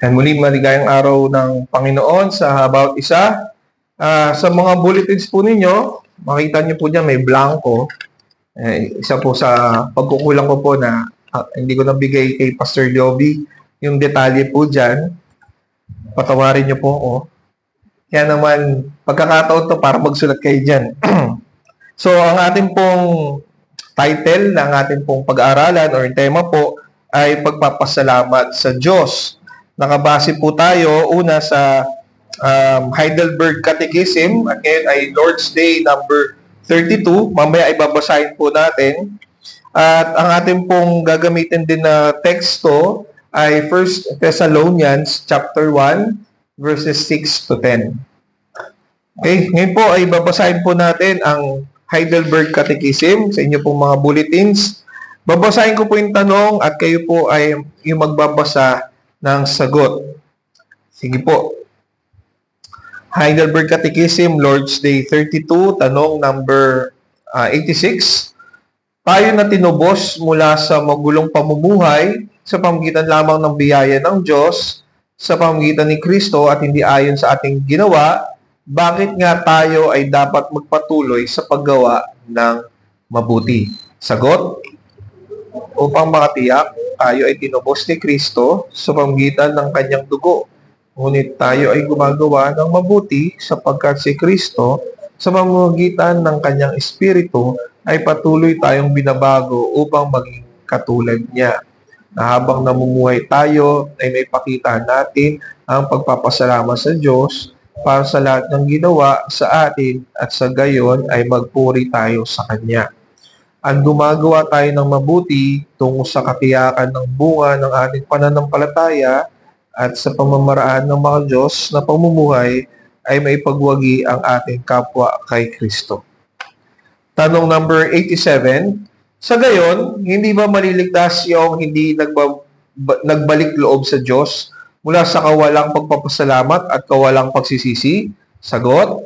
And muli, maligayang araw ng Panginoon sa bawat isa. Sa mga bulletins po ninyo, makita niyo po dyan may blanco. Isa po sa pagkukulang ko po na hindi ko nabigay kay Pastor Joby yung detalye po dyan. Patawarin niyo po ako. Kaya naman, pagkakataon to para magsulat kayo dyan. So, ang ating pong title ng ating pong pag-aaralan or tema po ay pagpapasalamat sa Diyos. Nakabase po tayo una sa Heidelberg Catechism at ngayon ay Lord's Day number 32. Mamaya ay babasahin po natin. At ang ating pong gagamitin din na teksto ay 1 Thessalonians chapter 1 verses 6 to 10. Okay, ngayon po ay babasahin po natin ang Heidelberg Catechism sa inyo pong mga bulletins. Babasahin ko po yung tanong at kayo po ay yung magbabasa ng sagot. Sige po. Heidelberg Catechism, Lord's Day 32, tanong number 86. Tayo na tinubos mula sa magulong pamumuhay sa pamamagitan lamang ng biyaya ng Diyos, sa pamamagitan ni Kristo at hindi ayon sa ating ginawa, bakit nga tayo ay dapat magpatuloy sa paggawa ng mabuti? Sagot, upang makatiyak tayo ay tinubos ni Kristo sa pamamagitan ng kanyang dugo. Ngunit tayo ay gumagawa ng mabuti sapagkat si Kristo sa pamamagitan ng kanyang Espiritu ay patuloy tayong binabago upang maging katulad niya. Na habang namumuhay tayo ay may pakita natin ang pagpapasalamat sa Diyos para sa lahat ng ginawa sa atin at sa gayon ay magpuri tayo sa Kanya. Ang gumagawa tayo ng mabuti tungo sa katiyakan ng bunga ng ating pananampalataya at sa pamamaraan ng mga Diyos na pamumuhay ay may pagwagi ang ating kapwa kay Kristo. Tanong number 87, sa gayon, hindi ba maliligtas yung hindi nagbalik loob sa Diyos mula sa kawalang pagpapasalamat at kawalang pagsisisi? Sagot,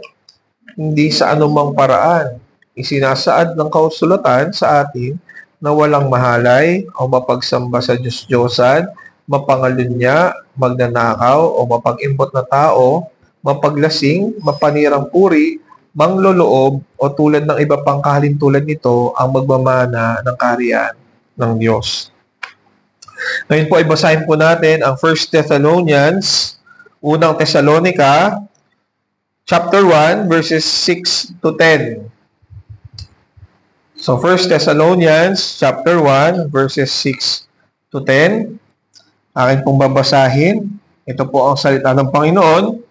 hindi sa anumang paraan. Isinasaad ng kausulatan sa atin na walang mahalay o mapagsamba sa Diyos-Diyosan, mapangalunya, magnanakaw o mapag-imbot na tao, mapaglasing, mapanirang puri, mangloloob o tulad ng iba pang kahalintulad nito ang magmamana ng kaharian ng Diyos. Ngayon po ay basahin po natin ang 1 Thessalonians, unang Thessalonica, chapter 1, verses 6 to 10. So 1 Thessalonians chapter 1 verses 6 to 10. Akin pong babasahin. Ito po ang salita ng Panginoon.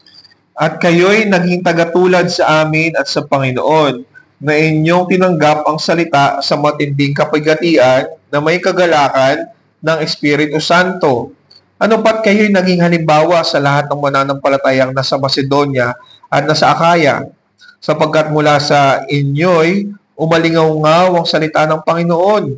At kayo'y naging tagatulad sa amin at sa Panginoon na inyong tinanggap ang salita sa matinding kapigatian na may kagalakan ng Espiritu Santo. Ano pat kayo'y naging halimbawa sa lahat ng mananampalatayang nasa Macedonia at nasa Akaya, sapagkat mula sa inyo'y umalingaw-ngaw ang salita ng Panginoon,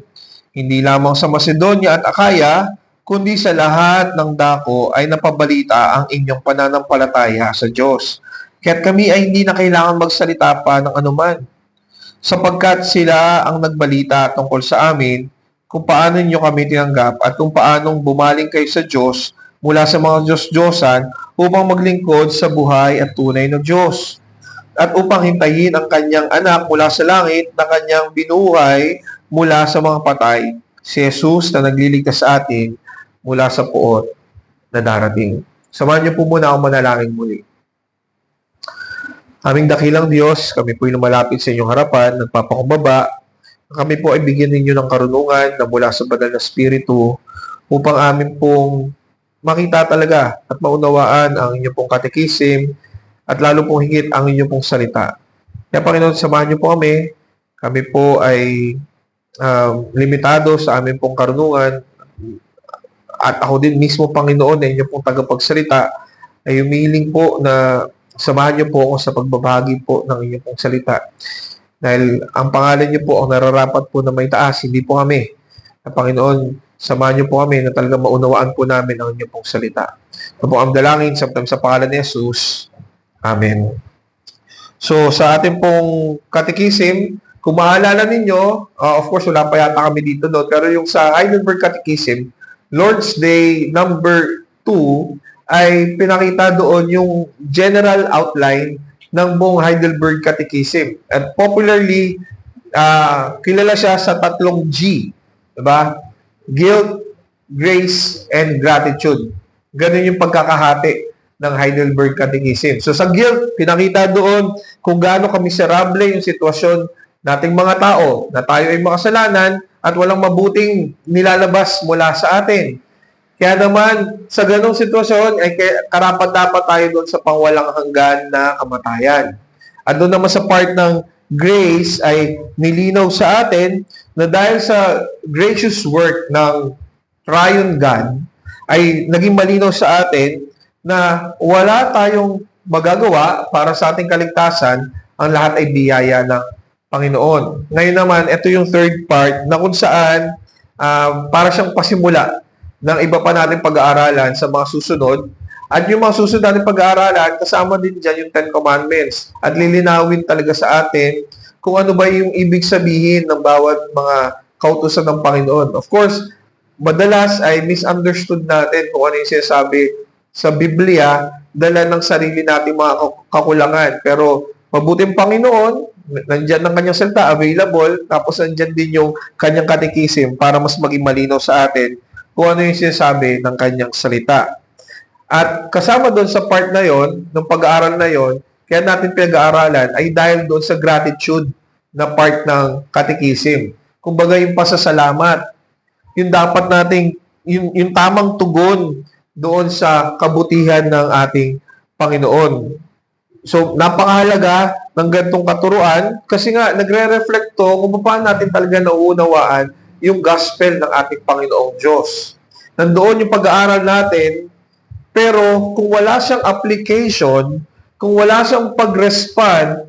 hindi lamang sa Macedonia at Akaya, kundi sa lahat ng dako ay napabalita ang inyong pananampalataya sa Diyos. Kaya't kami ay hindi na kailangan magsalita pa ng anuman, sapagkat sila ang nagbalita tungkol sa amin kung paano niyo kami tinanggap at kung paanong bumaling kayo sa Diyos mula sa mga Diyos-Diyosan upang maglingkod sa buhay at tunay ng Diyos, at upang hintayin ang kanyang anak mula sa langit na kanyang binuhay mula sa mga patay, si Jesus na nagliligtas sa atin mula sa puot na darating. Samahan niyo po muna ako manalangin muli. Aming dakilang Diyos, kami po ay lumalapit sa inyong harapan, nagpapakumbaba. Kami po ay bigyan ninyo ng karunungan na mula sa banal na Espiritu upang amin pong makita talaga at maunawaan ang inyong pong katekism at lalo pong higit ang inyong pong salita. Kaya Panginoon, samahan niyo po kami. Kami po ay limitado sa aming pong karunungan. At ako din mismo, Panginoon, na inyong pong tagapagsalita, ay humihiling po na samahan niyo po ako sa pagbabahagi po ng inyong pong salita. Dahil ang pangalan niyo po ang nararapat po na may taas, hindi po kami. Na Panginoon, samahan niyo po kami na talagang maunawaan po namin ang inyong pong salita. Ito po ang dalangin sa pangalan ni Jesus. Amen. So, sa ating pong katekism, Kung maalala ninyo, of course, wala pa yata kami dito no, pero yung sa Heidelberg Catechism, Lord's Day number 2, ay pinakita doon yung general outline ng buong Heidelberg Catechism. At popularly, kilala siya sa tatlong G. Diba? Guilt, grace, and gratitude. Ganun yung pagkakahati ng Heidelberg Catechism. So sa guilt, pinakita doon kung gaano kamiserable yung sitwasyon nating mga tao, na tayo ay makasalanan at walang mabuting nilalabas mula sa atin. Kaya naman, sa ganong sitwasyon, ay karapat-dapat tayo doon sa pangwalang hanggan na kamatayan. At doon naman sa part ng grace ay nilinaw sa atin na dahil sa gracious work ng Triune God, ay naging malinaw sa atin na wala tayong magagawa para sa ating kaligtasan, ang lahat ay biyaya ng Panginoon. Ngayon naman, ito yung third part na kung saan para siyang pasimula ng iba pa natin pag-aaralan sa mga susunod. At yung mga susunod natin pag-aaralan, kasama din dyan yung Ten Commandments. At lilinawin talaga sa atin kung ano ba yung ibig sabihin ng bawat mga kautusan ng Panginoon. Of course, madalas ay misunderstood natin kung ano yung sinasabi sa Biblia, dala ng sarili nating mga kakulangan. Pero mabuting Panginoon, nandyan ang kanyang salita, available, tapos nandyan din yung kanyang catechism para mas maging malinaw sa atin kung ano yung sinasabi ng kanyang salita. At kasama doon sa part na yon, ng pag-aaral na yon, kaya natin pinag-aaralan ay dahil doon sa gratitude na part ng catechism. Kumbaga yung pasasalamat, yung dapat nating, yung tamang tugon doon sa kabutihan ng ating Panginoon. So, napakahalaga ng ganitong katuruan kasi nga nagre-reflect to kung paano natin talaga nauunawaan yung gospel ng ating Panginoong Diyos. Nandoon yung pag-aaral natin, pero kung wala siyang application, kung wala siyang pag-respond,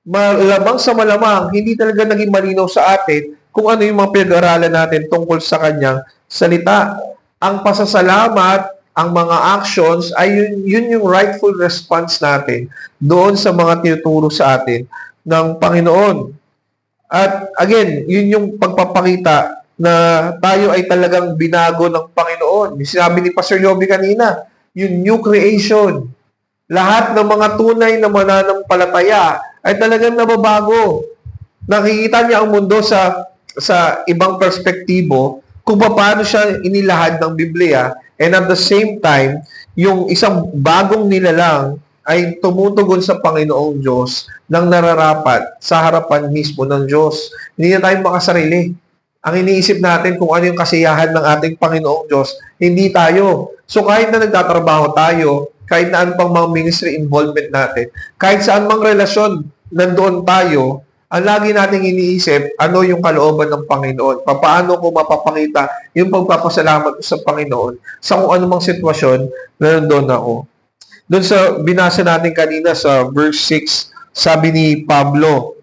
malamang sa malamang, hindi talaga naging malinaw sa atin kung ano yung mga pinag-aaralan natin tungkol sa kanyang salita. Ang pasasalamat, ang mga actions, ay yun yung rightful response natin doon sa mga tinuturo sa atin ng Panginoon. At again, yun yung pagpapakita na tayo ay talagang binago ng Panginoon. Sinabi ni Pastor Yobi kanina, yung new creation. Lahat ng mga tunay na mananampalataya ay talagang nababago. Nakikita niya ang mundo sa ibang perspektibo kung paano siya inilahad ng Biblia, and at the same time, yung isang bagong nilalang ay tumutugon sa Panginoong Diyos ng nararapat sa harapan mismo ng Diyos. Hindi na tayo makasarili. Ang iniisip natin kung ano yung kasiyahan ng ating Panginoong Diyos, hindi tayo. So kahit na nagtatrabaho tayo, kahit na anong pang mga ministry involvement natin, kahit saan mang relasyon nandoon tayo, ang lagi nating iniisip, ano yung kalooban ng Panginoon? Paano ko mapapakita yung pagpapasalamat sa Panginoon sa kung anumang sitwasyon na nandoon ako? Doon sa binasa natin kanina sa verse 6, sabi ni Pablo,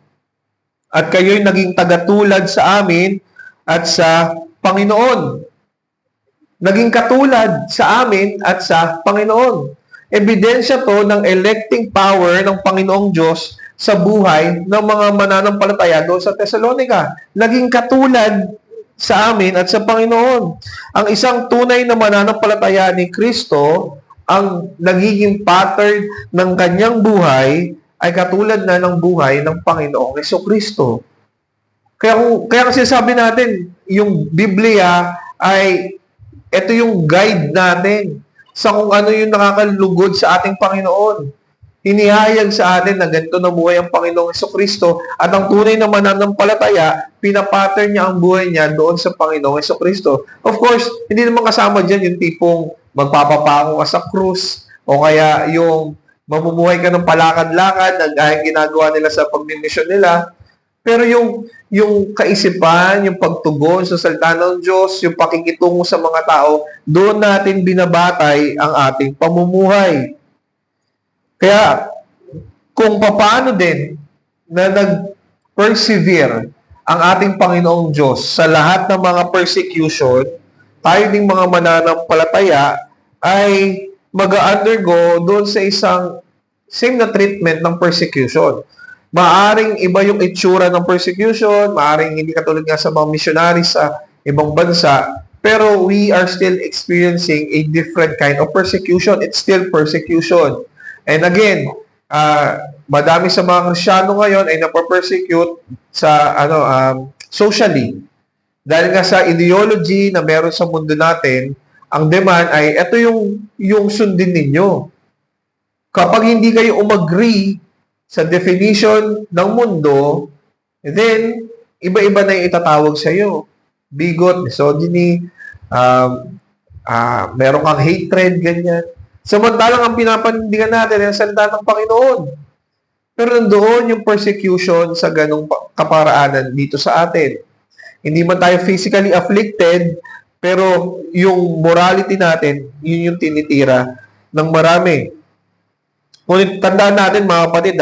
at kayo'y naging tagatulad sa amin at sa Panginoon. Naging katulad sa amin at sa Panginoon. Ebidensya to ng electing power ng Panginoong Diyos sa buhay ng mga mananampalataya doon sa Thessalonica. Naging katulad sa amin at sa Panginoon. Ang isang tunay na mananampalataya ni Kristo, ang nagiging pattern ng kanyang buhay ay katulad na ng buhay ng Panginoong Jesucristo. Kaya kasi sabi natin, yung Biblia ay ito yung guide natin sa kung ano yung nakakalugod sa ating Panginoon. Hinihayag sa atin na ganito na buhay ang Panginoong Jesucristo at ang tunay na mananampalataya, pinapattern niya ang buhay niya doon sa Panginoong Jesucristo. Of course, hindi naman kasama dyan yung tipong magpapapako ka sa krus o kaya yung mamumuhay ka ng palakad-lakad na gaya ginagawa nila sa pagmimisyon nila. Pero yung kaisipan, yung pagtugon sa salita ng Diyos, yung pakikitungo sa mga tao, doon natin binabatay ang ating pamumuhay. Kaya, kung paano din na nag-persevere ang ating Panginoong Diyos sa lahat ng mga persecution, tayo ding mga mananampalataya ay mag-undergo doon sa isang same na treatment ng persecution. Maaring iba yung itsura ng persecution, maaring hindi katulad nga sa mga missionaries sa ibang bansa, pero we are still experiencing a different kind of persecution. It's still persecution. And again, madami sa mga Kristyano ngayon ay napapersecute sa socially. Dahil nga sa ideology na meron sa mundo natin, ang demand ay ito yung sundin ninyo. Kapag hindi kayo umagree sa definition ng mundo, then iba-iba na yung itatawag sa iyo. Bigot, misogyny, meron kang hatred, ganyan. Samantalang ang pinapanindigan natin ay ang salita ng Panginoon. Pero nandoon yung persecution sa ganong kaparaanan dito sa atin. Hindi man tayo physically afflicted, pero yung morality natin, yun yung tinitira ng marami. Ngunit tandaan natin mga kapatid,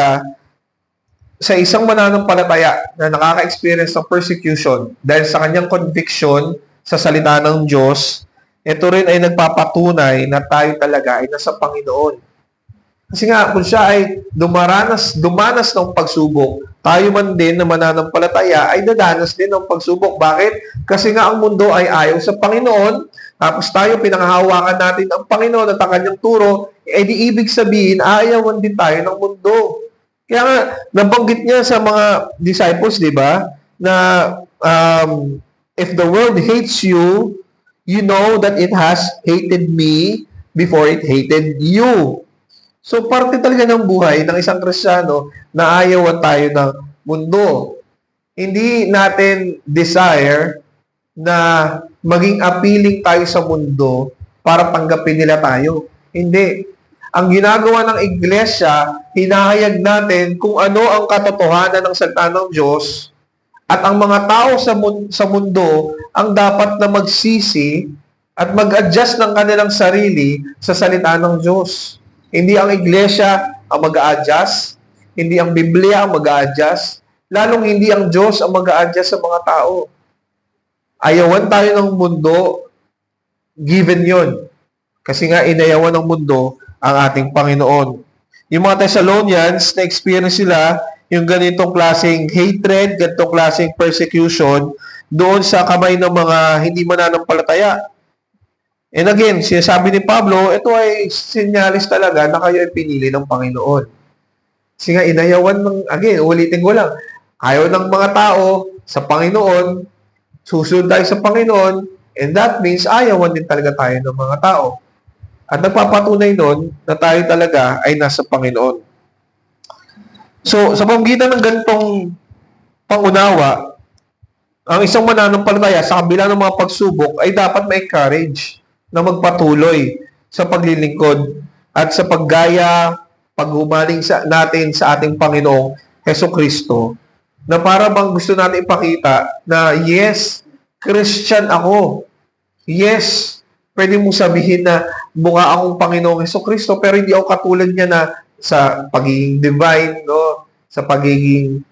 sa isang mananampalataya na nakaka-experience ng persecution dahil sa kanyang conviction sa salita ng Diyos, ito rin ay nagpapatunay na tayo talaga ay nasa Panginoon. Kasi nga, kung siya ay dumanas ng pagsubok, tayo man din na mananampalataya ay dadanas din ng pagsubok. Bakit? Kasi nga ang mundo ay ayaw sa Panginoon, tapos tayo pinanghahawakan natin ang Panginoon at ang kanyang turo, di ibig sabihin, ayawan din tayo ng mundo. Kaya nga, nabanggit niya sa mga disciples, di ba, na if the world hates you, you know that it has hated me before it hated you. So, parte talaga ng buhay ng isang Kristiyano na ayawan tayo ng mundo. Hindi natin desire na maging appealing tayo sa mundo para tanggapin nila tayo. Hindi. Ang ginagawa ng iglesia, hinahayag natin kung ano ang katotohanan ng salita ng Diyos at ang mga tao sa mundo ang dapat na magsisi at mag-adjust ng kanilang sarili sa salita ng Diyos. Hindi ang iglesia ang mag-a-adjust, hindi ang Biblia ang mag-a-adjust, lalong hindi ang Diyos ang mag-a-adjust sa mga tao. Ayawan tayo ng mundo, given yon. Kasi nga inayawan ng mundo ang ating Panginoon. Yung mga Thessalonians, na-experience sila yung ganitong klaseng hatred, ganitong klaseng persecution doon sa kamay ng mga hindi mananampalataya. And again, sinasabi ni Pablo, ito ay sinyalis talaga na kayo ay pinili ng Panginoon. Kasi nga, inayawan ulitin ko lang, ayaw ng mga tao sa Panginoon, susunod tayo sa Panginoon, and that means ayawan din talaga tayo ng mga tao. At nagpapatunay nun na tayo talaga ay nasa Panginoon. So, sa pamamagitan ng ganitong pangunawa, ang isang mananampalataya sa kabila ng mga pagsubok ay dapat ma-encourage na magpatuloy sa paglilingkod at sa paggaya, paghumaling natin sa ating Panginoong Hesukristo, na para bang gusto natin ipakita na yes, Christian ako. Yes, pwede mong sabihin na mukha akong Panginoong Hesukristo, pero hindi ako katulad niya na sa pagiging divine, no? Sa pagiging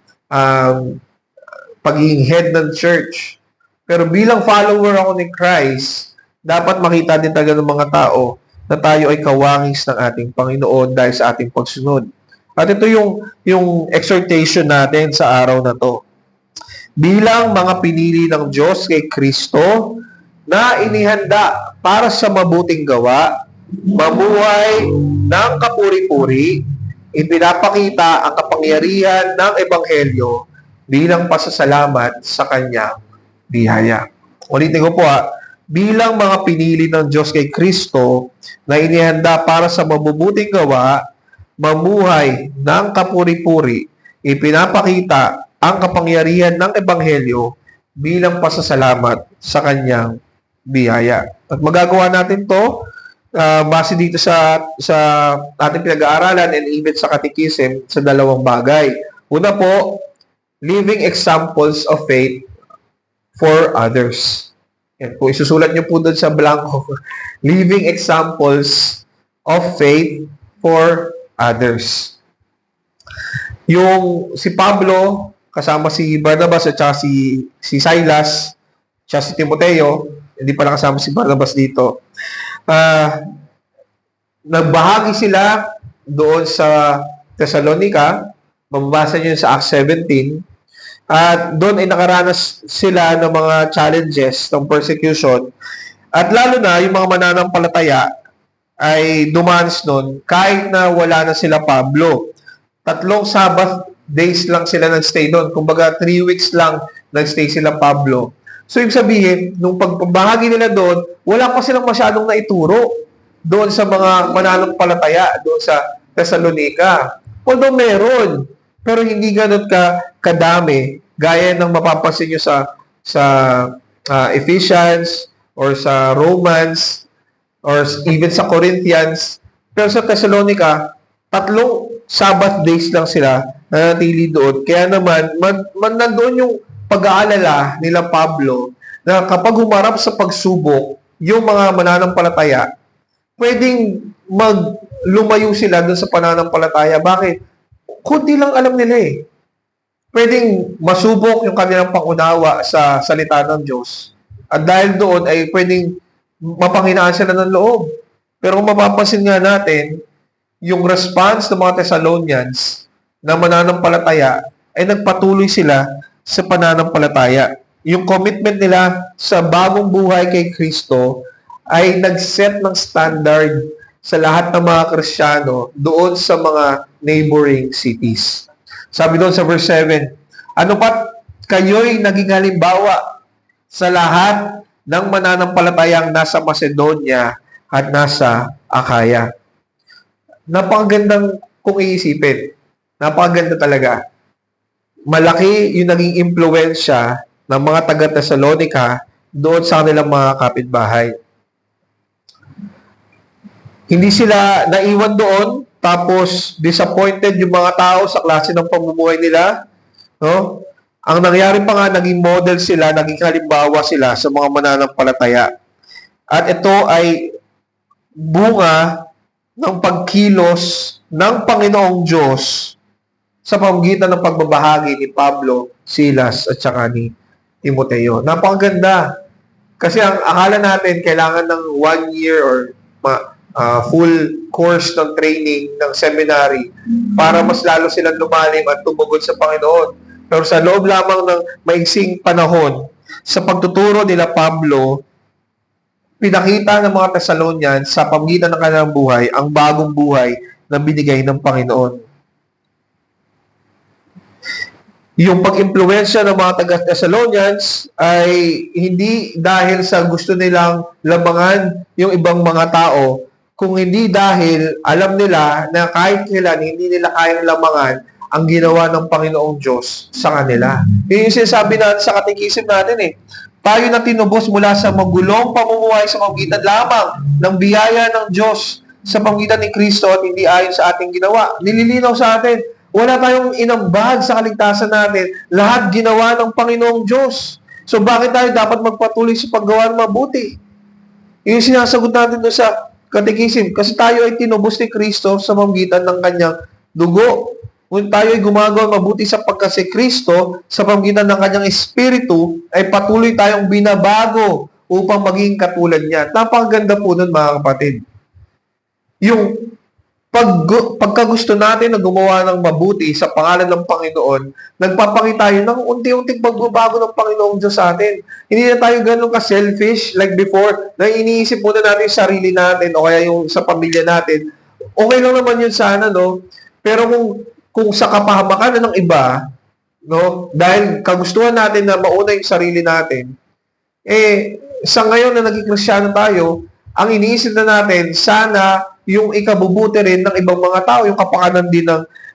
head ng church. Pero bilang follower ako ni Christ, dapat makita din talaga ng mga tao na tayo ay kawangis ng ating Panginoon dahil sa ating pagsunod. At ito yung exhortation natin sa araw na to. Bilang mga pinili ng Diyos kay Kristo na inihanda para sa mabuting gawa, mamuhay ng kapuri-puri, ipinapakita ang kapangyarihan ng Ebanghelyo bilang pasasalamat sa Kanyang biyaya. Ulitin ko po bilang mga pinili ng Diyos kay Kristo na inihanda para sa mabubuting gawa, mamuhay ng kapuri-puri, ipinapakita ang kapangyarihan ng Ebanghelyo bilang pasasalamat sa Kanyang biyaya. At magagawa natin to base dito sa ating pinag-aaralan and even sa Catechism sa dalawang bagay. Una po, living examples of faith for others. Yan po, isusulat nyo po doon sa blanco. Living examples of faith for others. Yung si Pablo, kasama si Barnabas at saka si Silas, at si Timoteo, hindi pala kasama si Barnabas dito. Nagbahagi sila doon sa Thessalonica Mababasa niyo sa Acts 17. At doon ay nakaranas sila ng mga challenges ng persecution. At lalo na yung mga mananampalataya ay dumanas nun kahit na wala na sila Pablo. 3 Sabbath days lang sila nag-stay doon. Kumbaga 3 weeks lang nag-stay sila Pablo. So ibig sabihin, nung pagbahagi nila doon, wala pa silang masyadong naituro doon sa mga mananampalataya doon sa Thessalonica. Although meron, pero hindi ganun kadami gaya ng mapapansin nyo sa Ephesians or sa Romans or even sa Corinthians. Pero sa Thessalonica, 3 Sabbath days lang sila nanatili doon. Kaya naman, nandoon yung pag-aalala nila Pablo na kapag humarap sa pagsubok, yung mga mananampalataya, pwedeng lumayo sila doon sa pananampalataya. Bakit? Kunti lang alam nila eh. Pwedeng masubok yung kanilang pangunawa sa salita ng Diyos. At dahil doon ay pwedeng mapanghinaan sila ng loob. Pero kung mapapansin nga natin, yung response ng mga Thessalonians na mananampalataya ay nagpatuloy sila sa pananampalataya. Yung commitment nila sa bagong buhay kay Kristo ay nag-set ng standard sa lahat ng mga Kristiyano doon sa mga neighboring cities. Sabi doon sa verse 7, ano pat kayo'y naging halimbawa sa lahat ng mananampalatayang nasa Macedonia at nasa Akaya. Napakagandang kung iisipin. Napakaganda talaga. Malaki yung naging impluwensya ng mga taga-Thessalonica doon sa kanilang mga kapitbahay. Hindi sila naiwan doon, tapos disappointed yung mga tao sa klase ng pamumuhay nila. No? Ang nangyari pa nga, naging model sila, naging halimbawa sila sa mga mananampalataya. At ito ay bunga ng pagkilos ng Panginoong Diyos sa pamamagitan ng pagbabahagi ni Pablo, Silas, at saka ni Timoteo. Napakaganda. Kasi ang akala natin, kailangan ng 1 year or full course ng training, ng seminary, para mas lalo silang lumalim at tumugod sa Panginoon. Pero sa loob lamang ng maiksing panahon, sa pagtuturo nila Pablo, pinakita ng mga Thessalonians sa pamamagitan ng kanilang buhay, ang bagong buhay na binigay ng Panginoon. Yung pag-impluwensya ng mga taga-Thessalonians ay hindi dahil sa gusto nilang lamangan yung ibang mga tao, kung hindi dahil alam nila na kahit kailan hindi nila kayang lamangan ang ginawa ng Panginoong Diyos sa kanila. Yun yung sinasabi natin sa katekism natin eh. Tayo na tinubos mula sa magulong pamumuhay sa pamamagitan lamang ng biyaya ng Diyos sa pamamagitan ni Kristo at hindi ayon sa ating ginawa. Nililinaw sa atin, wala tayong inambag sa kaligtasan natin. Lahat ginawa ng Panginoong Diyos. So bakit tayo dapat magpatuloy sa paggawa ng mabuti? Yung sinasagot natin doon sa katekism. Kasi tayo ay tinubos ni Kristo sa pamamagitan ng kanyang dugo. Kung tayo ay gumagawa mabuti sapagkat si Kristo, sa pamamagitan ng kanyang Espiritu, ay patuloy tayong binabago upang maging katulad niya. Napakaganda po nun, mga kapatid. Yung pagkagusto natin na gumawa ng mabuti sa pangalan ng Panginoon, nagpapakita yun ng unti-unting pagbabago ng Panginoong Diyos sa atin. Hindi na tayo ganun ka-selfish like before, na iniisip muna natin yung sarili natin o kaya yung sa pamilya natin. Okay lang naman yun sana, no? Pero kung sa kapahamakan na ng iba, no, dahil kagustuhan natin na mauna yung sarili natin, sa ngayon na naging Kristiyano tayo, ang iniisip na natin, sana yung ikabubuti rin ng ibang mga tao, yung kapakanan din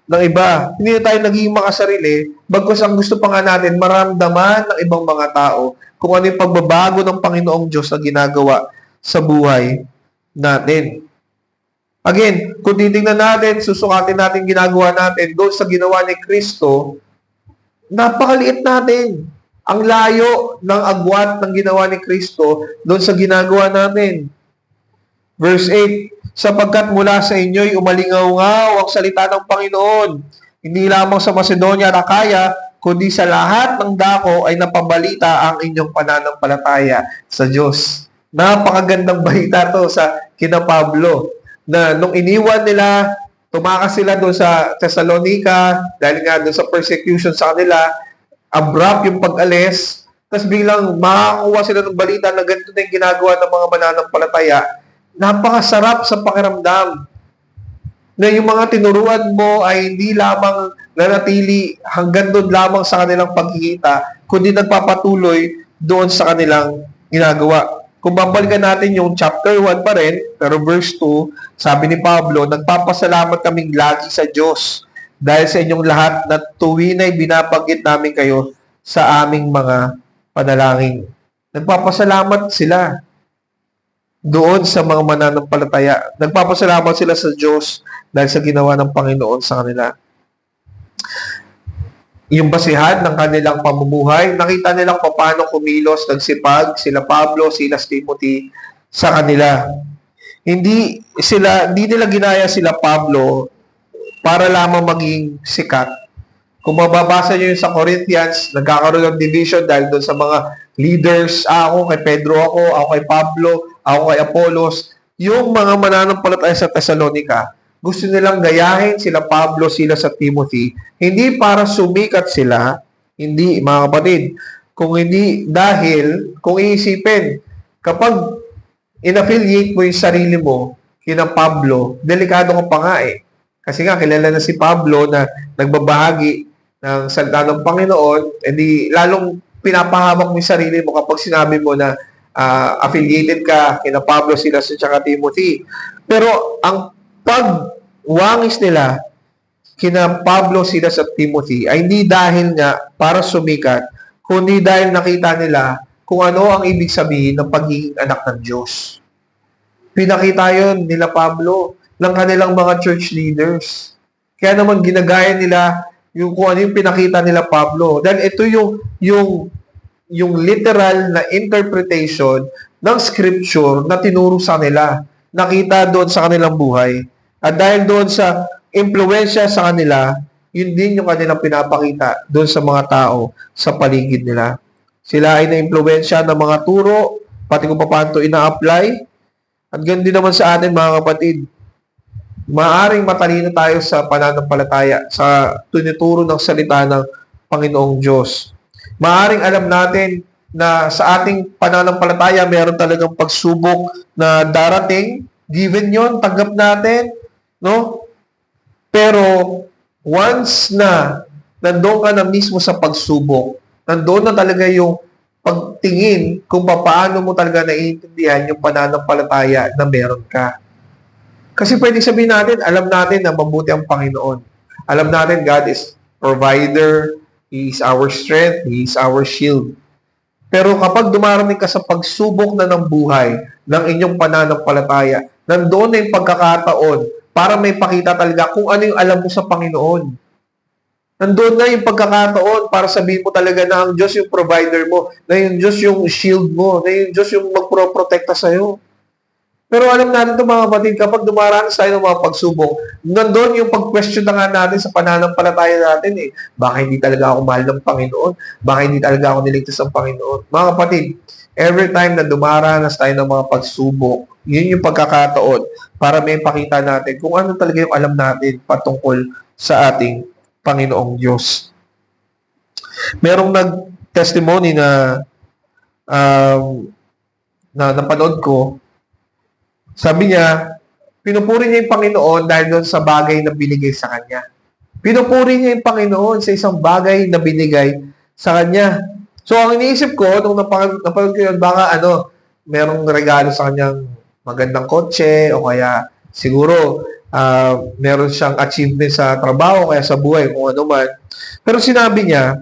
ng iba. Hindi na tayo naging makasarili, bagkus ang gusto pa nga natin, maramdaman ng ibang mga tao kung ano yung pagbabago ng Panginoong Diyos na ginagawa sa buhay natin. Again, kung titingnan natin, susukatin natin ginagawa natin doon sa ginawa ni Kristo, napakaliit natin. Ang layo ng agwat ng ginawa ni Kristo doon sa ginagawa natin. Verse 8, sapagkat mula sa inyo'y umalingaw-ngaw ang salita ng Panginoon, hindi lamang sa Macedonia at Akaya, kundi sa lahat ng dako ay napabalita ang inyong pananampalataya sa Diyos. Napakagandang balita to sa kina Pablo, na nung iniwan nila Tumakas sila doon sa Thessalonica dahil nga doon sa persecution sa kanila, abrupt yung pag-alis, tapos biglang makakuha sila ng balita na ganito na yung ginagawa ng mga mananampalataya. Napakasarap sa pakiramdam na yung mga tinuruan mo ay hindi lamang nanatili hanggang doon lamang sa kanilang pagkikita, kundi nagpapatuloy doon sa kanilang ginagawa. Kung babalikan natin yung chapter 1 pa rin, pero verse 2, sabi ni Pablo, nagpapasalamat kaming lagi sa Diyos dahil sa inyong lahat na tuwin ay binabanggit namin kayo sa aming mga panalangin. Nagpapasalamat sila doon sa mga mananampalataya. Nagpapasalamat sila sa Diyos dahil sa ginawa ng Panginoon sa kanila. Yung basihan ng kanilang pamumuhay, nakita nilang paano kumilos, nagsipag, sila Pablo, sila Timothy sa kanila. Hindi nila ginaya sila Pablo para lamang maging sikat. Kung mababasa niyo yung sa Corinthians, nagkakaroon ng division dahil doon sa mga leaders, ako kay Pedro ako kay Pablo, ako kay Apollos. Yung mga mananampalataya sa Thessalonica, gusto nilang gayahin sila Pablo, sila sa Timothy, hindi para sumikat sila, hindi mga kapatid, kung iisipin, kapag in-affiliate mo yung sarili mo kina Pablo, delikado ka pa nga eh. Kasi nga, kilala na si Pablo na nagbabahagi ng salita ng Panginoon, edi lalong pinapahamak mo yung sarili mo kapag sinabi mo na affiliated ka kina Pablo, sila sa Timothy. Pero ang pagwangis nila kina Pablo, sila sa Timothy ay hindi dahil nga para sumikat, kundi dahil nakita nila kung ano ang ibig sabihin ng pagiging anak ng Diyos. Pinakita yon nila Pablo ng kanilang mga church leaders. Kaya naman ginagaya nila yung kung ano yung pinakita nila Pablo. Dahil ito yung literal na interpretation ng scripture na tinuro sa nila. Nakita doon sa kanilang buhay. At dahil doon sa impluensya sa kanila, yun din yung kanilang pinapakita doon sa mga tao sa paligid nila. Sila ay na-impluensya ng mga turo, pati kung paano ito ina-apply. At ganun din naman sa atin mga kapatid. Maaring matalino tayo sa pananampalataya, sa tunituro ng salita ng Panginoong Diyos. Maaring alam natin na sa ating pananampalataya, meron talagang pagsubok na darating. Given yon, tanggap natin, no? Pero once na nandoon ka na mismo sa pagsubok, nandoon na talaga yung pagtingin kung paano mo talaga naiintindihan yung pananampalataya na meron ka. Kasi pwede sabihin natin, alam natin na mabuti ang Panginoon. Alam natin God is provider, He is our strength, He is our shield. Pero kapag dumarating ka sa pagsubok na ng buhay, ng inyong pananampalataya, nandoon na yung pagkakataon para may pakita talaga kung ano yung alam mo sa Panginoon. Nandoon na yung pagkakataon para sabihin mo talaga na ang Diyos yung provider mo, na yung Diyos yung shield mo, na yung Diyos yung magproprotekta sa'yo. Pero alam natin ito mga kapatid, kapag dumaranas tayo ng mga pagsubok, nandoon yung pag-question na nga natin sa pananampalataya natin eh. Baka hindi talaga ako mahal ng Panginoon? Baka hindi talaga ako niligtas ng Panginoon? Mga kapatid, every time na dumaranas tayo ng mga pagsubok, yun yung pagkakataon para may pakita natin kung ano talaga yung alam natin patungkol sa ating Panginoong Diyos. Merong nag-testimony na napanood ko. Sabi niya, pinupuri niya yung Panginoon dahil doon sa bagay na binigay sa kanya. Pinupuri niya yung Panginoon sa isang bagay na binigay sa kanya. So, ang iniisip ko, nung napanood ko yun, baka merong regalo sa kanyang magandang kotse, o kaya siguro meron siyang achievement sa trabaho, kaya sa buhay, kung ano man. Pero sinabi niya,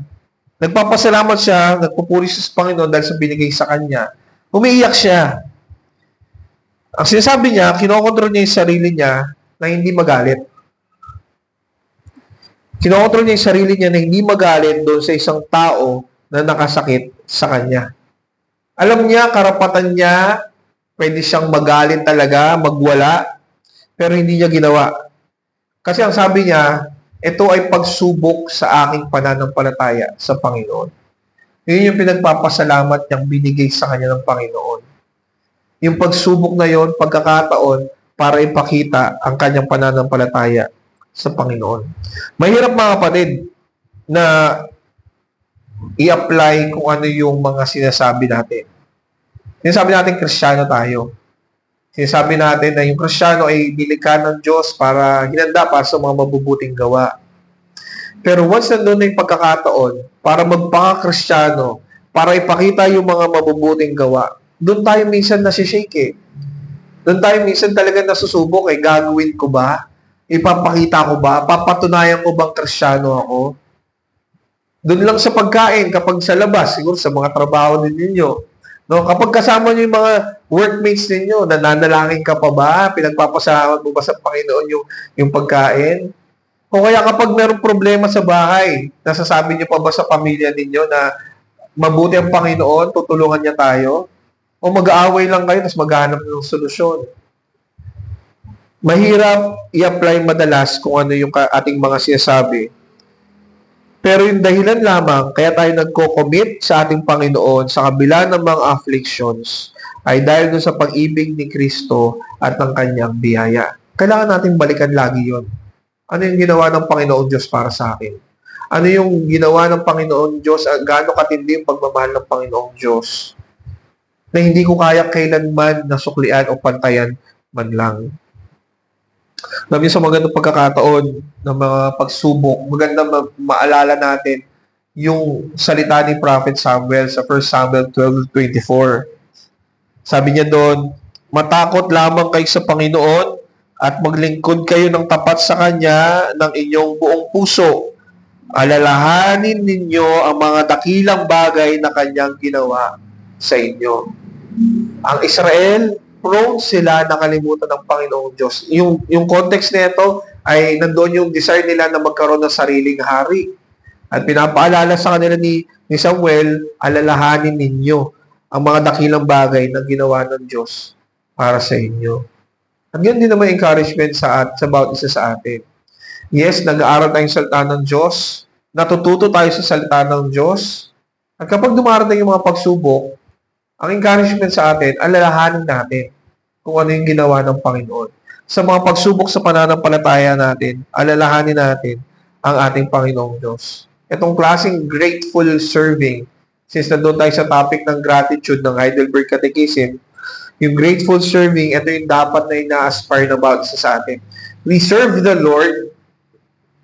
nagpapasalamat siya, nagpupuri siya sa Panginoon dahil sa binigay sa kanya. Umiiyak siya. Ang sinasabi niya, kinokontrol niya yung sarili niya na hindi magalit. Kinokontrol niya yung sarili niya na hindi magalit doon sa isang tao na nakasakit sa kanya. Alam niya, karapatan niya, pwede siyang magalit talaga, magwala, pero hindi niya ginawa. Kasi ang sabi niya, ito ay pagsubok sa aking pananampalataya sa Panginoon. Yun yung pinagpapasalamat niyang binigay sa kanya ng Panginoon. Yung pagsubok na yon, pagkakataon, para ipakita ang kanyang pananampalataya sa Panginoon. Mahirap mga kapatid na i-apply kung ano yung mga sinasabi natin. Sinasabi natin Kristiyano tayo. Sinasabi natin na yung Kristiyano ay nilikha ng Diyos para hinanda para sa mga mabubuting gawa. Pero once nandun na yung pagkakataon para magpaka-Kristiyano, para ipakita yung mga mabubuting gawa, doon tayo minsan nasishake eh. Doon tayo minsan talaga nasusubok eh. Gagawin ko ba? Ipapakita ko ba? Papatunayan ko bang Kristiyano ako? Doon lang sa pagkain, kapag sa labas, siguro sa mga trabaho ninyo, no? Kapag kasama niyo yung mga workmates ninyo, nananalangin ka pa ba? Pinagpapasalamat mo ba sa Panginoon yung pagkain? O kaya kapag mayroong problema sa bahay, nasasabi niyo pa ba sa pamilya ninyo na mabuti ang Panginoon, tutulungan niya tayo? O mag-aaway lang kayo, tapos maghanap ng solusyon? Mahirap i-apply madalas kung ano yung ating mga sinasabi. Pero yung dahilan lamang, kaya tayo nagko-commit sa ating Panginoon sa kabila ng mga afflictions, ay dahil doon sa pag-ibig ni Kristo at ng kanyang biyaya. Kailangan natin balikan lagi yon. Ano yung ginawa ng Panginoon Diyos para sa akin? Ano yung ginawa ng Panginoon Diyos? Gaano katindi yung pagmamahal ng Panginoong Diyos? Na hindi ko kaya kailanman nasuklian o pantayan man lang. Alam niyo, sa magandang pagkakataon ng mga pagsubok, maganda maalala natin yung salita ni Prophet Samuel sa 1 Samuel 12:24. Sabi niya doon, matakot lamang kayo sa Panginoon at maglingkod kayo ng tapat sa Kanya ng inyong buong puso. Alalahanin ninyo ang mga dakilang bagay na Kanyang ginawa sa inyo. Ang Israel, prone sila nakalimutan ng Panginoong Diyos. Yung context nito ay nandoon yung desire nila na magkaroon ng sariling hari. At pinapaalala sa kanila ni Samuel, alalahanin ninyo ang mga dakilang bagay na ginawa ng Diyos para sa inyo. At yun din naman encouragement sa bawat isa sa atin. Yes, nag-aaral tayong salita ng Diyos, natututo tayo sa salita ng Diyos, at kapag dumarating yung mga pagsubok, ang encouragement sa atin, alalahanin natin kung ano yung ginawa ng Panginoon. Sa mga pagsubok sa pananampalataya natin, alalahanin natin ang ating Panginoong Diyos. Itong klaseng grateful serving, since nandun tayo sa topic ng gratitude ng Heidelberg Catechism, yung grateful serving, ito yung dapat na ina-aspire na bawat isa sa atin. We serve the Lord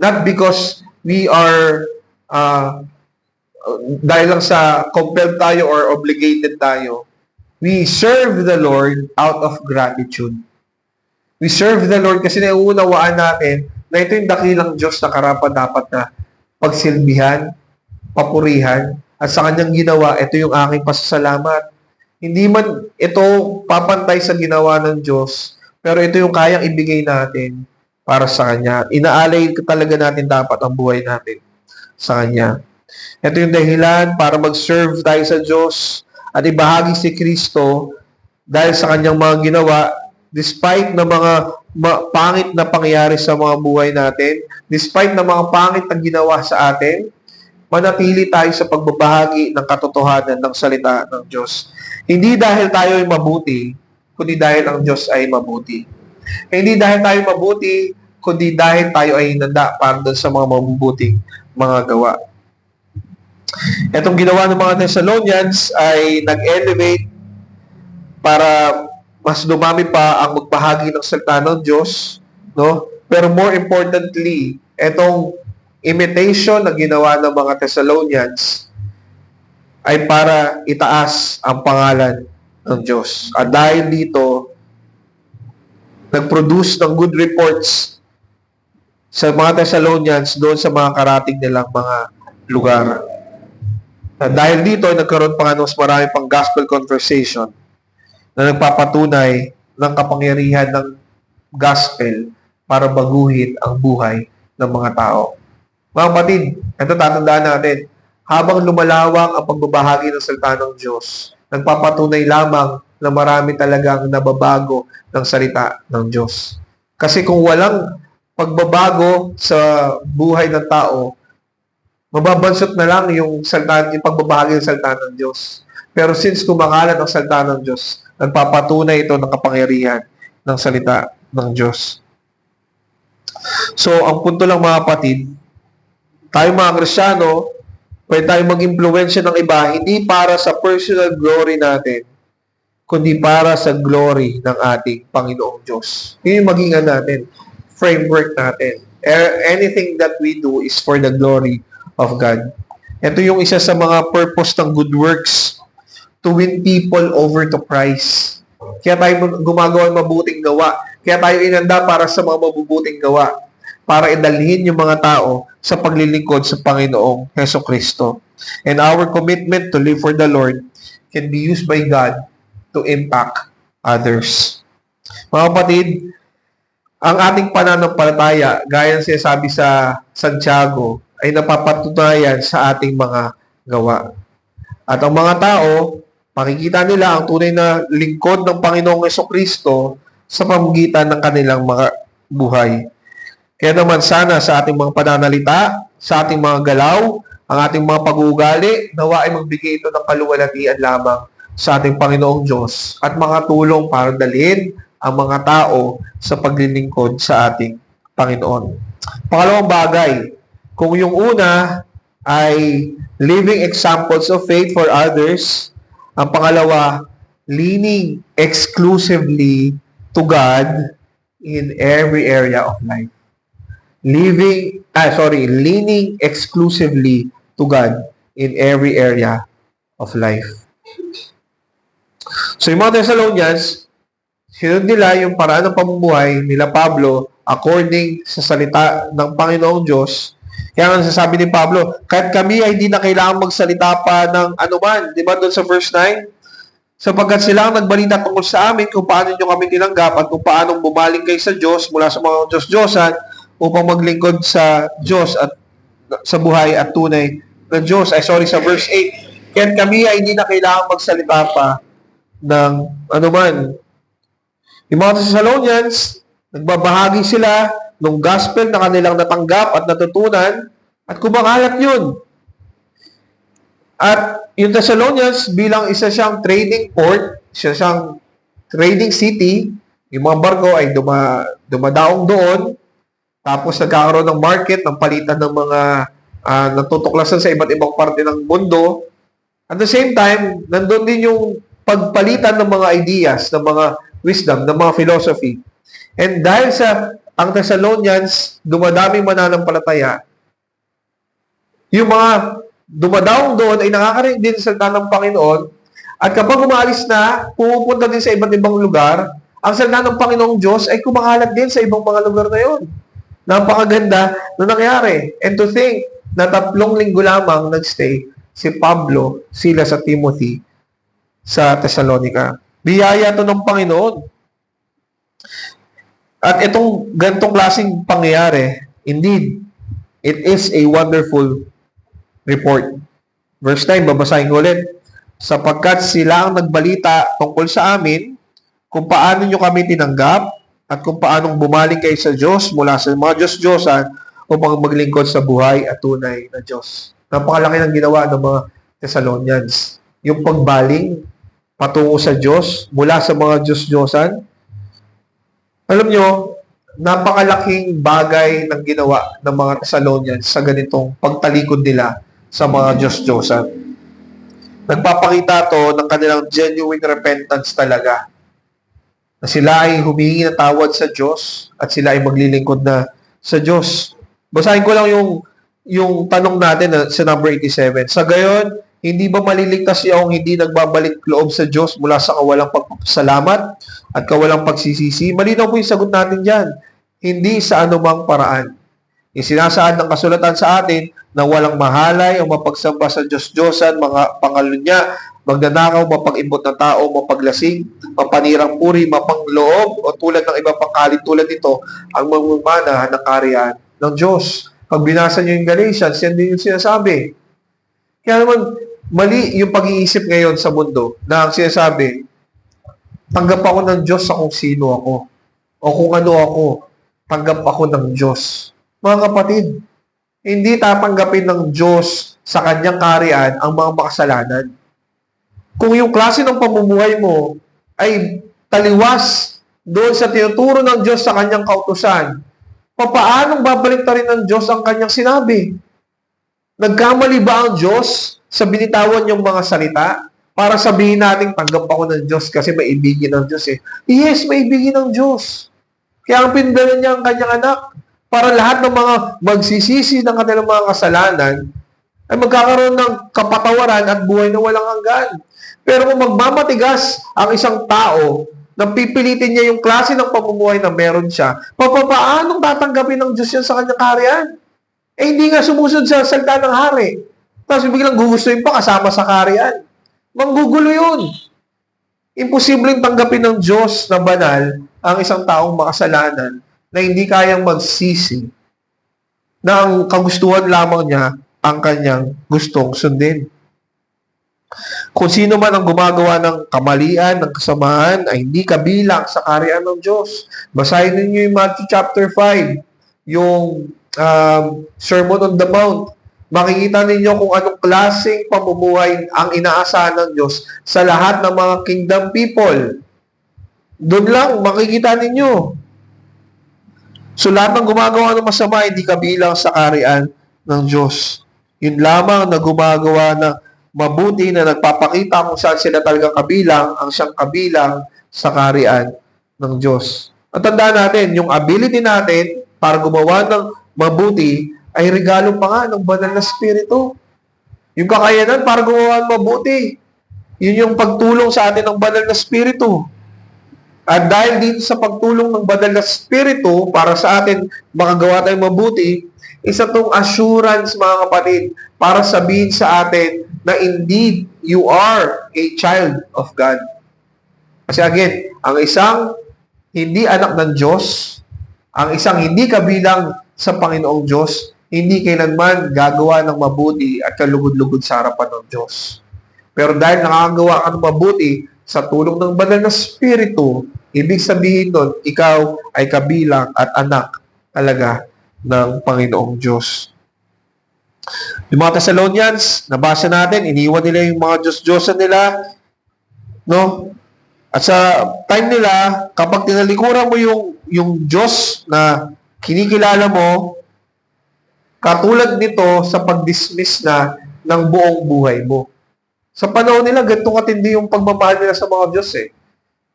not because we are dahil lang sa compelled tayo or obligated tayo. We serve the Lord out of gratitude. We serve the Lord kasi nauunawaan natin na ito yung dakilang Diyos na karapat-dapat na pagsilbihan, papurihan, at sa kanyang ginawa, ito yung aking pasasalamat. Hindi man ito papantay sa ginawa ng Diyos, pero ito yung kayang ibigay natin para sa Kanya. Inaalay talaga natin dapat ang buhay natin sa Kanya. Ito yung dahilan para mag-serve tayo sa Diyos at ibahagi si Kristo dahil sa kanyang mga ginawa, despite na mga pangit na pangyayari sa mga buhay natin, despite na mga pangit na ginawa sa atin, manatili tayo sa pagbabahagi ng katotohanan ng salita ng Diyos. Hindi dahil tayo ay mabuti, kundi dahil ang Diyos ay mabuti. Hindi dahil tayo mabuti, kundi dahil tayo ay hinanda para doon sa mga mabubuting mga gawa. Itong ginawa ng mga Thessalonians ay nag-elevate para mas dumami pa ang magbahagi ng salita ng Diyos, no? Pero more importantly, itong imitation na ginawa ng mga Thessalonians ay para itaas ang pangalan ng Diyos. At dahil dito, nag-produce ng good reports sa mga Thessalonians doon sa mga karating nilang mga lugar. Dahil dito, nagkaroon pa nga mas marami pang gospel conversation na nagpapatunay ng kapangyarihan ng gospel para baguhin ang buhay ng mga tao. Mga kapatid, ito tatandaan natin, habang lumalawak ang pagbabahagi ng salita ng Diyos, nagpapatunay lamang na marami talagang nababago ng salita ng Diyos. Kasi kung walang pagbabago sa buhay ng tao, mababansot na lang yung pagbabahagi ng salita ng Diyos. Pero since kumakalat ang salita ng Diyos, nagpapatunay ito ng kapangyarihan ng salita ng Diyos. So, ang punto lang mga kapatid, tayo mga Kristiyano, pwede tayong mag-impluwensya ng iba, hindi para sa personal glory natin, kundi para sa glory ng ating Panginoong Diyos. Yun yung maging natin, framework natin. Anything that we do is for the glory of God. Ito yung isa sa mga purpose ng good works, to win people over to Christ. Kaya tayo gumagawa ng mabuting gawa. Kaya tayo inanda para sa mga mabubuting gawa. Para idalhin yung mga tao sa paglilingkod sa Panginoong Heso Kristo. And our commitment to live for the Lord can be used by God to impact others. Mga kapatid, ang ating pananampalataya, gaya ng sinasabi sa Santiago, ay napapatunayan sa ating mga gawa. At ang mga tao, makikita nila ang tunay na lingkod ng Panginoong Jesucristo sa pamamagitan ng kanilang mga buhay. Kaya naman sana sa ating mga pananalita, sa ating mga galaw, ang ating mga pag-uugali, nawa ay magbigay ito ng kaluwalhatian lamang sa ating Panginoong Diyos at makatulong para dalhin ang mga tao sa paglilingkod sa ating Panginoon. Pangalawang bagay, kung yung una ay living examples of faith for others, ang pangalawa, leaning exclusively to God in every area of life. Leaning exclusively to God in every area of life. So yung mga Thessalonians, sinunod nila yung paraan ng pamumuhay nila Pablo according sa salita ng Panginoong Diyos. Kaya nga nasasabi ni Pablo, kahit kami ay hindi na kailangan magsalita pa ng anuman. Di ba doon sa verse 9? Sapagkat sila ang nagbalita tungkol sa amin kung paano nyo kami tinanggap at kung paano bumaling kayo sa Diyos mula sa mga Diyos-Diyosan upang maglingkod sa Diyos at sa buhay at tunay na Diyos. Sa verse 8. Kaya kami ay hindi na kailangan magsalita pa ng anuman. Yung mga Thessalonians, nagbabahagi sila ng gospel na kanilang natanggap at natutunan at kumakalat yun. At yung Thessalonians bilang isa siyang trading port, isa siyang trading city, yung mga barko ay dumadaong doon, tapos nagkakaroon ng market, ng palitan ng mga natutuklasan sa iba't ibang parte ng mundo. At the same time, nandun din yung pagpalitan ng mga ideas, ng mga wisdom, ng mga philosophy. And dahil sa ang Thessalonians, dumadaming mananampalataya, yung mga dumadaong doon ay nakakarinig din sa salita ng Panginoon, at kapag umalis na, pumupunta din sa iba't ibang lugar, ang salita ng Panginoong Diyos ay kumakalat din sa ibang mga lugar na yun. Napakaganda na nangyari. And to think na 3 linggo lamang nagstay si Pablo, Silas at Timothy sa Thessalonica. Biyaya to ng Panginoon. At itong gantong klaseng pangyayari, indeed, it is a wonderful report. Verse 9, babasahin ko ulit. Sapagkat sila ang nagbalita tungkol sa amin kung paano nyo kami tinanggap at kung paanong bumaling kayo sa Diyos mula sa mga Diyos-Diyosan upang maglingkod sa buhay at tunay na Diyos. Napakalaki ng ginawa ng mga Thessalonians. Yung pagbaling patungo sa Diyos mula sa mga Diyos-Diyosan. Alam nyo, napakalaking bagay ng ginawa ng mga Thessalonians sa ganitong pagtalikod nila sa mga Diyos-Diyosan. Nagpapakita to ng kanilang genuine repentance talaga. Na sila ay humingi ng tawad sa Diyos at sila ay maglilingkod na sa Diyos. Basahin ko lang yung tanong natin sa number 87. Sa gayon, hindi ba maliligtas yung hindi nagbabalik loob sa Diyos mula sa kawalang pagpapasalamat at kawalang pagsisisi? Malinaw po yung sagot natin dyan. Hindi sa anumang paraan. Isinasaad ng kasulatan sa atin na walang mahalay o mapagsamba sa Diyos-Diyosan, mga pangalunya, magnanakaw, mapag-imbot ng tao, mapaglasing, mapanirang puri, mapangloob, o tulad ng iba pang kalit tulad nito, ang mamumana ng kariyan ng Diyos. Pag binasa niyo yung Galatians, yan din yung sinasabi. Kaya naman, mali yung pag-iisip ngayon sa mundo na ang sinasabi, tanggap ako ng Diyos sa kung sino ako. O kung ano ako, tanggap ako ng Diyos. Mga kapatid, hindi tatanggapin ng Diyos sa kanyang kariyan ang mga makasalanan. Kung yung klase ng pamumuhay mo ay taliwas doon sa tinuturo ng Diyos sa kanyang kautusan, Papaanong babalik rin ng Diyos ang kanyang sinabi? Nagkamali ba ang Diyos sa binitawan yung mga salita? Para sabihin natin, tanggap ako ng Diyos kasi maibigin ng Diyos eh. Yes, maibigin ng Diyos. Kaya ang pinadala niya ang kanyang anak para lahat ng mga magsisisi ng kanilang mga kasalanan ay magkakaroon ng kapatawaran at buhay na walang hanggan. Pero kung magmamatigas ang isang tao na pipilitin niya yung klase ng pamumuhay na meron siya, papaanong tatanggapin ng Diyos yan sa kanyang kaharian? Eh, hindi nga sumusunod sa salita ng hari. Tapos biglang gugustuhin pa kasama sa kaharian. Manggugulo yun. Imposibleng tanggapin ng Diyos na banal ang isang taong makasalanan na hindi kayang magsisi na ang kagustuhan lamang niya ang kanyang gustong sundin. Kung sino man ang gumagawa ng kamalian, ng kasamaan, ay hindi kabilang sa kaharian ng Diyos. Basahin ninyo yung Matthew chapter 5, yung Sermon on the Mount. Makikita ninyo kung anong klaseng pamumuhay ang inaasahan ng Diyos sa lahat ng mga kingdom people. Doon lang, makikita ninyo. So, lahat ng gumagawa ng masama, hindi kabilang sa kaharian ng Diyos. Yun lamang na gumagawa ng mabuti na nagpapakita kung saan sila talaga kabilang, ang siyang kabilang sa kaharian ng Diyos. At tandaan natin, yung ability natin para gumawa ng mabuti ay regalo pa nga ng banal na Espiritu. Yung kakayanan para gumawa ng mabuti, yun yung pagtulong sa atin ng banal na Espiritu. At dahil dito sa pagtulong ng banal na Espiritu para sa atin makagawa tayong mabuti, isa tong assurance, mga kapatid, para sabihin sa atin na indeed you are a child of God. Kasi again, ang isang hindi anak ng Diyos, ang isang hindi kabilang sa Panginoong Diyos, hindi kailanman gagawa ng mabuti at kalugod-lugod sa harapan ng Diyos. Pero dahil nakagawa ka ng mabuti sa tulong ng banal na Espiritu, ibig sabihin nun, ikaw ay kabilang at anak talaga ng Panginoong Diyos. Yung mga Thessalonians, nabasa natin, iniwan nila yung mga Diyos-Diyosan nila, no? At sa time nila, kapag tinalikuran mo yung Diyos na kinikilala mo, katulad nito sa pag-dismiss na ng buong buhay mo. Sa panahon nila, ganito katindi yung pagmamahal nila sa mga Diyos eh.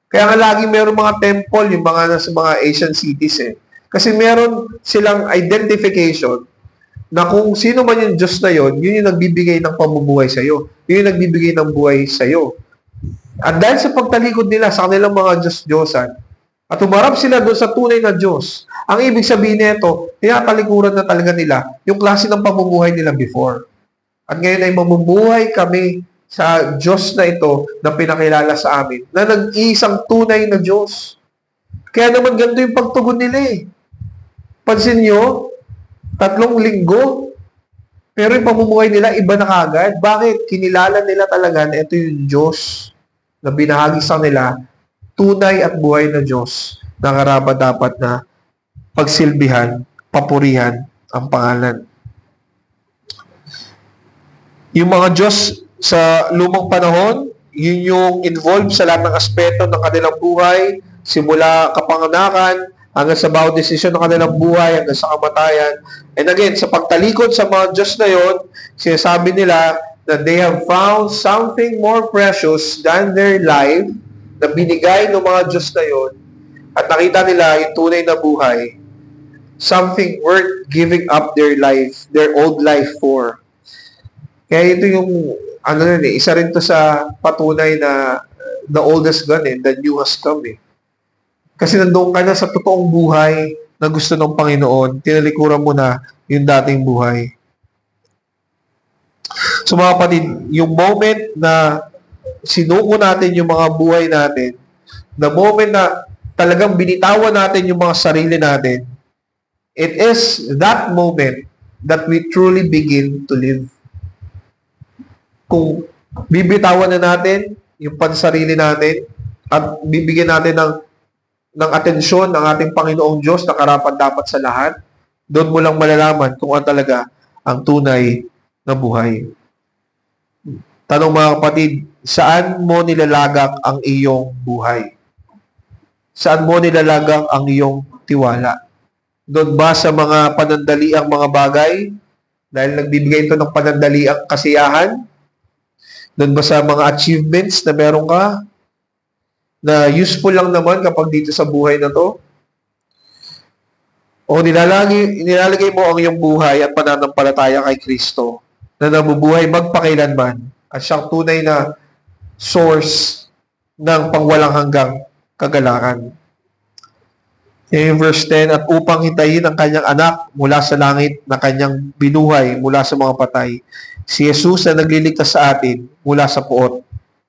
Kaya nga lagi meron mga temple, yung mga nasa mga Asian cities eh. Kasi meron silang identification na kung sino man yung Diyos na yun yung nagbibigay ng pamumuhay sa iyo. Yun yung nagbibigay ng buhay sa iyo. At dahil sa pagtalikod nila sa kanilang mga Diyos-Diyosan, at humarap sila doon sa tunay na Diyos, ang ibig sabihin nito, tinatalikuran na talaga nila yung klase ng pamumuhay nila before. At ngayon ay mamumuhay kami sa Diyos na ito na pinakilala sa amin, na nag-iisang tunay na Diyos. Kaya naman ganito yung pagtugon nila eh. Pansin nyo, 3 linggo, pero yung pamumuhay nila iba na kagad. Bakit? Kinilala nila talaga na ito yung Diyos na binahagi sa nila, tunay at buhay na Diyos na karapat-dapat na pagsilbihan, papurihan ang pangalan. Yung mga Diyos sa lumang panahon, yun yung involved sa lahat ng aspeto ng kanilang buhay, simula kapanganakan, hanggang sa bawat desisyon ng kanilang buhay, hanggang sa kamatayan. And again, sa pagtalikod sa mga Diyos na yun, sinasabi nila that they have found something more precious than their life na binigay ng mga Diyos na yun, at nakita nila yung tunay na buhay, something worth giving up their life, their old life for. Kaya ito yung, isa rin to sa patunay na the old has gone the new has come eh. Kasi nandoon ka na sa totoong buhay na gusto ng Panginoon, tinalikuran mo na yung dating buhay. So mga kapatid, yung moment na sinuko natin yung mga buhay natin, the moment na talagang binitawan natin yung mga sarili natin, it is that moment that we truly begin to live. Kung bibitawan na natin yung pansarili natin at bibigyan natin ng atensyon ng ating Panginoong Diyos na karapat-dapat sa lahat, doon mo lang malalaman kung ano talaga ang tunay na buhay. Tanong mga kapatid, saan mo nilalagak ang iyong buhay? Saan mo nilalagak ang iyong tiwala? Doon ba sa mga panandaliang mga bagay? Dahil nagbibigay ito ng panandaliang kasiyahan? Doon ba sa mga achievements na meron ka? Na useful lang naman kapag dito sa buhay na to? O nilalagay mo ang iyong buhay at pananampalataya kay Kristo na nabubuhay magpakailanman at siyang tunay na source ng pangwalang hanggang kagalakan. In verse 10, at upang hitayin ang kanyang anak mula sa langit na kanyang binuhay mula sa mga patay, si Jesus na nagliligtas sa atin mula sa puot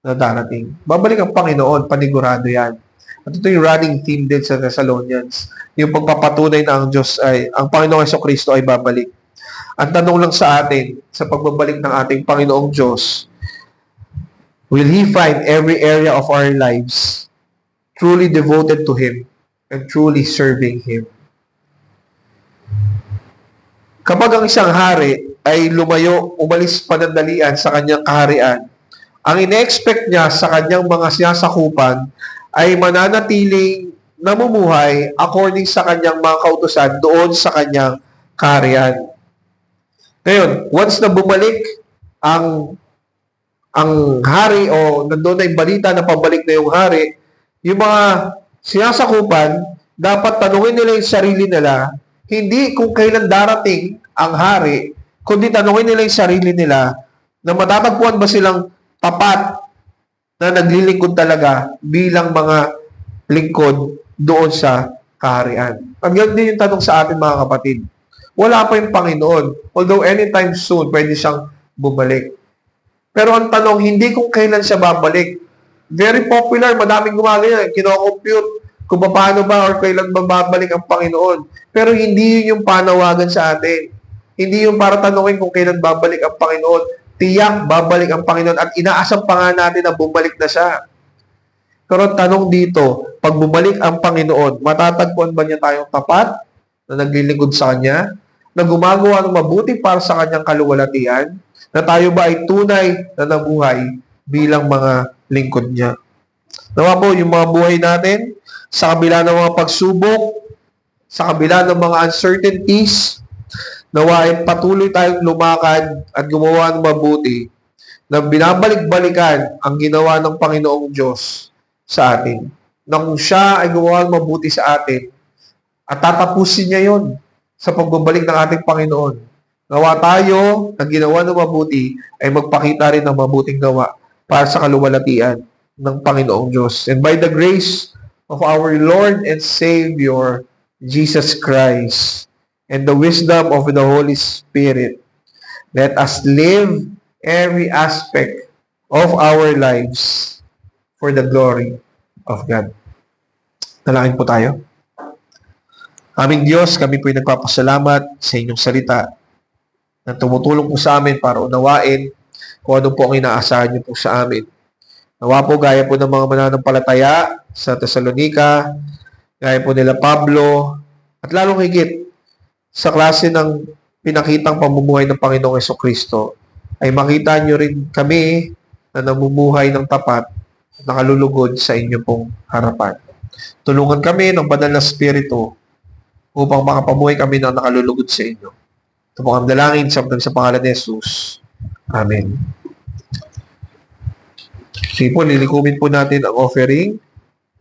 na darating. Babalik ang Panginoon, panigurado yan. At ito yung running theme din sa Thessalonians. Yung pagpapatunay na ang Panginoong Jesucristo ay babalik. Ang tanong lang sa atin, sa pagbabalik ng ating Panginoong Diyos, will He find every area of our lives truly devoted to Him and truly serving Him? Kapag ang isang hari ay lumayo, umalis panandalian sa kanyang kaharian, ang ine-expect niya sa kanyang mga sinasakupan ay mananatiling namumuhay according sa kanyang mga kautusan doon sa kanyang kaharian. Ngayon, once na bumalik ang hari o nandoon na yung balita na pabalik na yung hari, yung mga sinasakupan, dapat tanungin nila yung sarili nila, hindi kung kailan darating ang hari, kundi tanungin nila yung sarili nila na matatagpuan ba silang tapat na naglilingkod talaga bilang mga lingkod doon sa kaharian. At ganun din yung tanong sa atin mga kapatid. Wala pa yung Panginoon. Although anytime soon, pwede siyang bumalik. Pero ang tanong, hindi kung kailan siya babalik. Very popular, madaming gumagaya. Kino-compute kung paano ba or kailan ba babalik ang Panginoon. Pero hindi yun yung panawagan sa atin. Hindi yung para tanungin kung kailan babalik ang Panginoon. Tiyak, babalik ang Panginoon at inaasam pa nga natin na bumalik na siya. Pero tanong dito, pag bumalik ang Panginoon, matatagpuan ba niya tayong tapat na naglilingkod sa Kanya? Na gumagawa ng mabuti para sa Kanyang kaluwalhatian? Na tayo ba ay tunay na nabuhay bilang mga lingkod niya? Nawa po, yung mga buhay natin, sa kabila ng mga pagsubok, sa kabila ng mga uncertainties, nawa ay patuloy tayong lumakad at gumawa ng mabuti na binabalik-balikan ang ginawa ng Panginoong Diyos sa atin. Na kung siya ay gumawa ng mabuti sa atin at tatapusin niya yon sa pagbabalik ng ating Panginoon. Nawa tayo na ginawa ng mabuti ay magpakita rin ng mabuting gawa para sa kaluwalhatian ng Panginoong Diyos. And by the grace of our Lord and Savior, Jesus Christ, and the wisdom of the Holy Spirit, let us live every aspect of our lives for the glory of God. Dalangin po tayo. Aming Diyos, kami po'y nagpapasalamat sa inyong salita na tumutulong po sa amin para unawain kung ano po ang inaasahan niyo po sa amin. Nawa po, gaya po ng mga mananampalataya sa Thessalonica, gaya po nila Pablo, at lalong higit sa klase ng pinakitang pamumuhay ng Panginoong Jesucristo, ay makita nyo rin kami na namumuhay ng tapat at nakalulugod sa inyo pong harapan. Tulungan kami ng banal na Espiritu upang makapamuhay kami ng nakalulugod sa inyo. Ito po ang dalangin sa pangalan ni Jesus. Amen. Sige po, lilikumin po natin ang offering.